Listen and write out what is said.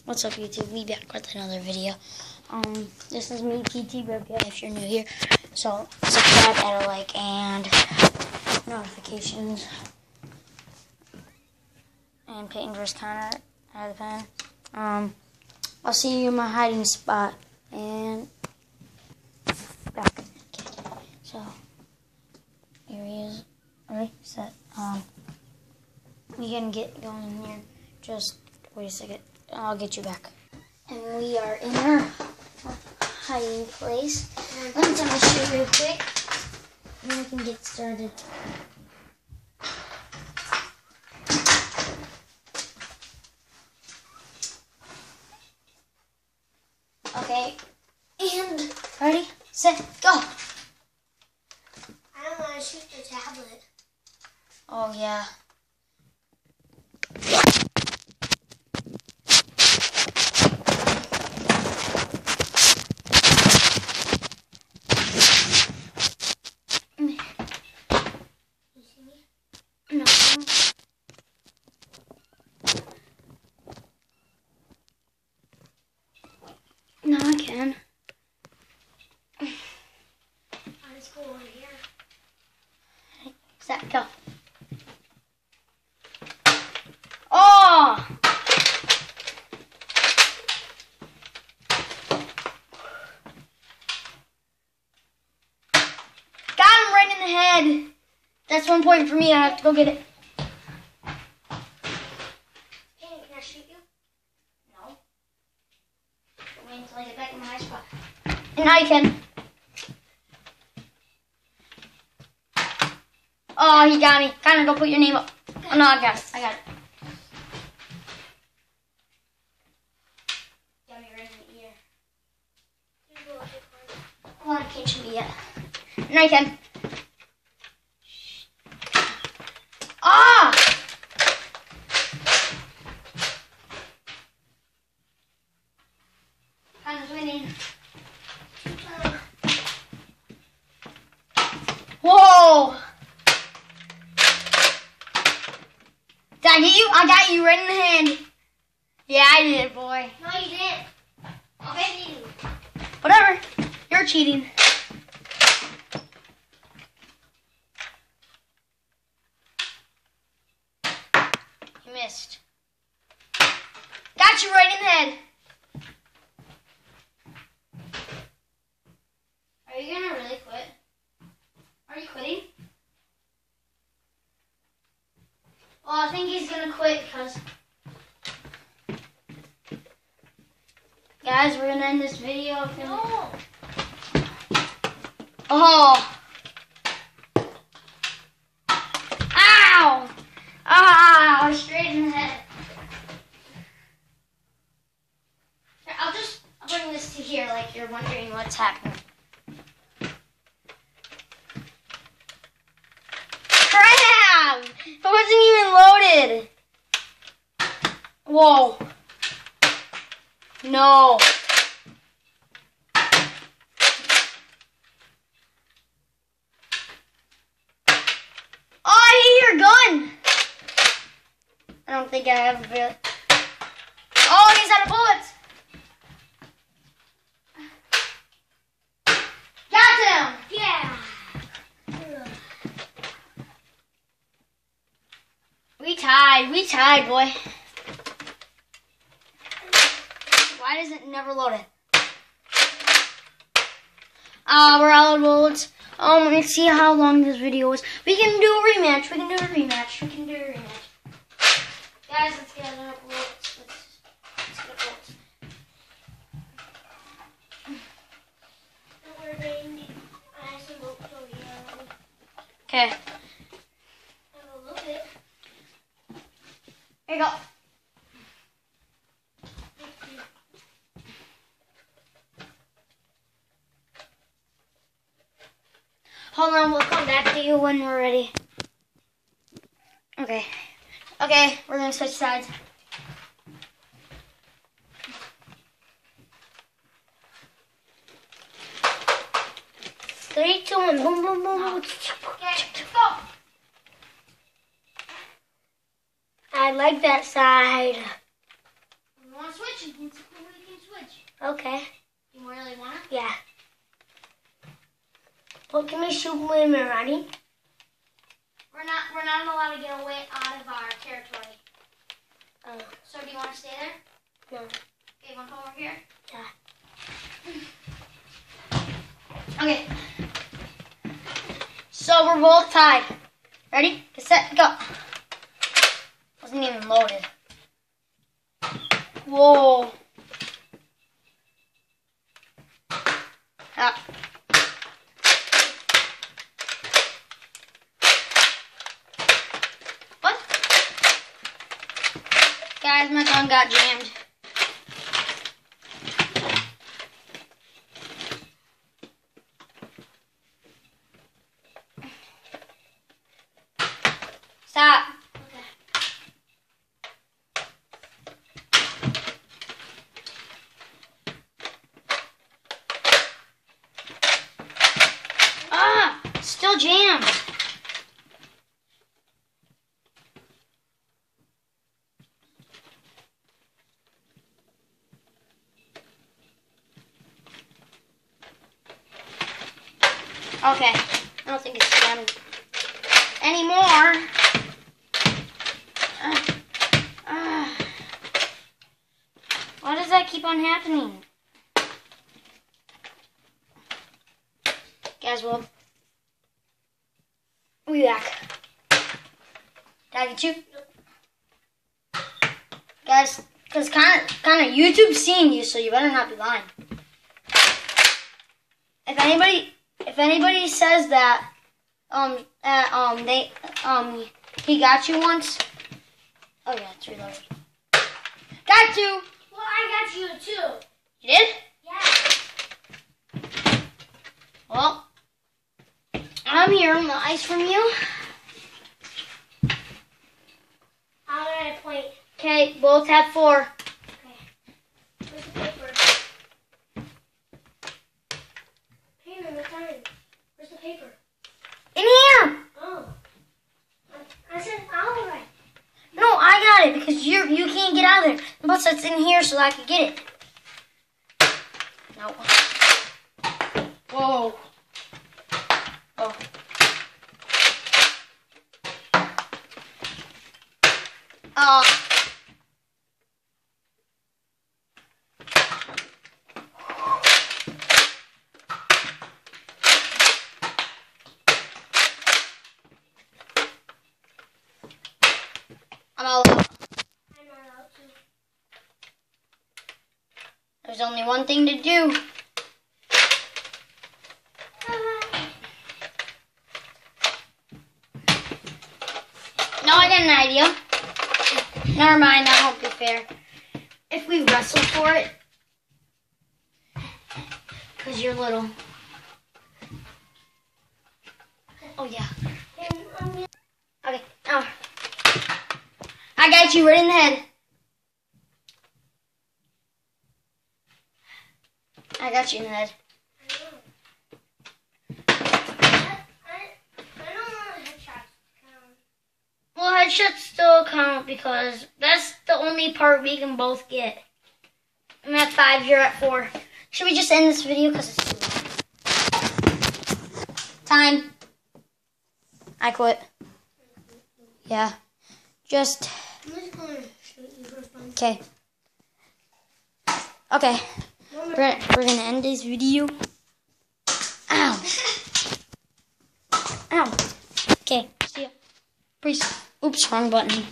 What's up, YouTube? We back with another video. This is me, TT Burka, if you're new here. So subscribe, add a like, and notifications. And Peyton vs. Connor out of the pen. I'll see you in my hiding spot. And back. Okay. So here he is. Alright, set. We can get going in here. Just wait a second. I'll get you back. And we are in our hiding place. Let me show you real quick. And then we can get started. Okay. And ready, set, go. I don't want to shoot the tablet. Oh yeah. No. No, I can. Let's go over here. Set, go. Oh! Got him right in the head. That's 1 point for me. I have to go get it. Can I shoot you? No. Wait until I get back in my high spot. And now you can. Oh, he got me. Connor, go put your name up. Oh, no, I got it. I got it. Got me right in the ear. Well, I can't shoot me yet. Now you can. Ah! Connor's winning. Whoa! Did I get you? I got you right in the hand. Yeah, I did, boy. No, you didn't. Okay. Whatever. You're cheating. You missed. Got you right in the head. Are you gonna really quit? Are you quitting? Well, I think he's gonna quit because, guys, we're gonna end this video. No. Oh! Ow! Ow! Straight in the head. I'll bring this to here, like you're wondering what's happening. Crap! It wasn't even loaded. Whoa. No. Oh, I hit your gun. I don't think I have a bullet. Oh, he's out of bullets. Got him. Yeah. We tied, boy. Why does it never load it? We're out of bullets. Let's see how long this video is. We can do a rematch. Guys, let's get our bullets. Let's get bullets. Don't worry, baby. I have some bullets over here. Okay. I have a little bit. Here you go. Hold on, we'll come back to you when we're ready. Okay. Okay, we're gonna switch sides. 3, 2, 1. Boom, boom, boom. Okay, let's go. I like that side. You want to switch? switch. Okay. You really wanna? Yeah. Well, give me shoot when we're ready. We're not allowed to get away out of our territory. Oh. So do you want to stay there? No. Okay, you want to come over here? Yeah. Okay. So we're both tied. Ready? Get set, go. Wasn't even loaded. Whoa. Ah. What? Guys, my gun got jammed. Stop. Okay. Ah, still jammed. Okay, I don't think it's jammed anymore. Why does that keep on happening? Guys, we'll be back. Did I get you? Guys, because kind of YouTube's seeing you, so you better not be lying. If anybody says that he got you once. Oh yeah, it's reloaded. Got you. Well, I got you too. You did? Yeah. Well, I'm here on the ice from you. How did I point? Okay, both have 4. Okay. Where's the paper? Paper, what time? Where's the paper? In here. Oh. I said all right. No, I got it because you can't get out of there. Plus, it's in here so I can get it. No. Whoa. Oh. I'm all out. I'm not allowed to. There's only one thing to do. No, I got an idea. Never mind, that won't be fair. If we wrestle for it, because you're little. Oh, yeah. Okay, I got you right in the head. I got you in the head. Well, headshots still count because that's the only part we can both get. I'm at 5, you're at 4. Should we just end this video because it's too late? Time. I quit. Yeah. Just. I'm just going to shoot you for fun. Okay. Okay. We're gonna end this video. Ow. Ow. Okay. See ya. Peace. Oops, wrong button.